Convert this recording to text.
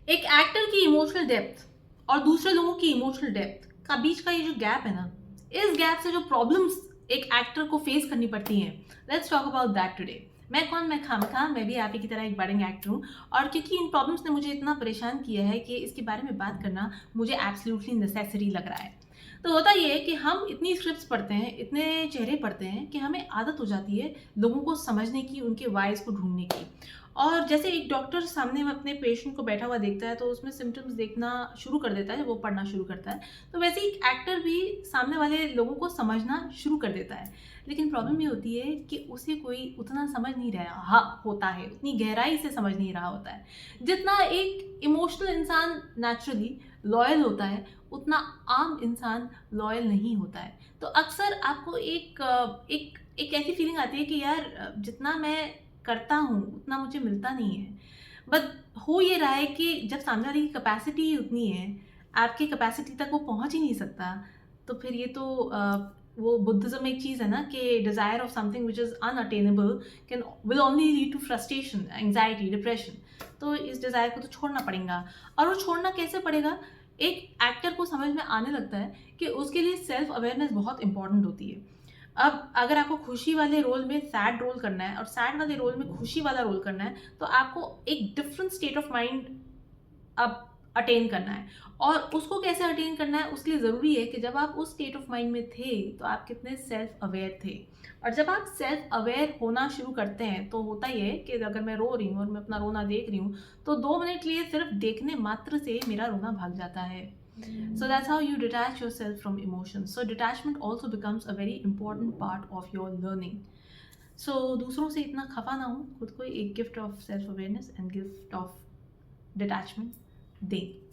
एक एक्टर की emotional depth और दूसरे लोगों की इमोशनल डेप्थ का बीच का ये जो गैप है ना, इस गैप से जो प्रॉब्लम्स एक एक्टर को फेस करनी पड़ती हैं, let's talk about that today. मैं कौन, मैं खामखा, मैं भी आप ही की तरह एक बडिंग एक्टर हूँ। और क्योंकि इन प्रॉब्लम्स ने मुझे इतना परेशान किया है कि इसके बारे में बात करना मुझे एब्सोल्युटली नेसेसरी लग रहा है। तो होता ये है कि हम इतनी स्क्रिप्ट्स पढ़ते हैं, इतने चेहरे पढ़ते हैं कि हमें आदत हो जाती है लोगों को समझने की, उनके वाइज को ढूंढने की। और जैसे एक डॉक्टर सामने में अपने पेशेंट को बैठा हुआ देखता है तो उसमें सिम्टम्स देखना शुरू कर देता है जब वो पढ़ना शुरू करता है, तो वैसे ही एक एक्टर भी सामने वाले लोगों को समझना शुरू कर देता है। लेकिन प्रॉब्लम ये होती है कि उसे कोई उतना समझ नहीं रहा होता है, उतनी गहराई से समझ नहीं रहा होता है। जितना एक इमोशनल इंसान नेचुरली लॉयल होता है, उतना आम इंसान लॉयल नहीं होता है। तो अक्सर आपको एक ऐसी फीलिंग आती है कि यार जितना मैं करता हूँ, उतना मुझे मिलता नहीं है। बट हो ये रहा है कि जब सामने वाले की कैपेसिटी ही उतनी है, आपकी कैपेसिटी तक वो पहुँच ही नहीं सकता, तो फिर ये तो वो बुद्धिज़्म में एक चीज़ है ना कि desire of something which is unattainable can will only lead to frustration, anxiety, depression. तो इस डिज़ायर को तो छोड़ना पड़ेगा। और वो छोड़ना कैसे पड़ेगा? एक एक्टर को समझ में आने लगता है कि उसके लिए सेल्फ अवेयरनेस बहुत इंपॉर्टेंट होती है। अब अगर आपको खुशी वाले रोल में सैड रोल करना है और सैड वाले रोल में खुशी वाला रोल करना है, तो आपको एक डिफरेंट स्टेट ऑफ माइंड अब अटेन करना है। और उसको कैसे अटेन करना है, उसके लिए ज़रूरी है कि जब आप उस स्टेट ऑफ माइंड में थे, तो आप कितने सेल्फ अवेयर थे। और जब आप सेल्फ अवेयर होना शुरू करते हैं, तो होता ये है कि अगर मैं रो रही हूँ और मैं अपना रोना देख रही हूँ, तो 2 मिनट के लिए सिर्फ देखने मात्र से मेरा रोना भाग जाता है। So that's how you detach yourself from emotions. So detachment also becomes a very important part of your learning. So दूसरों से इतना खफा ना हो, खुद को एक gift of self awareness and gift of detachment दें।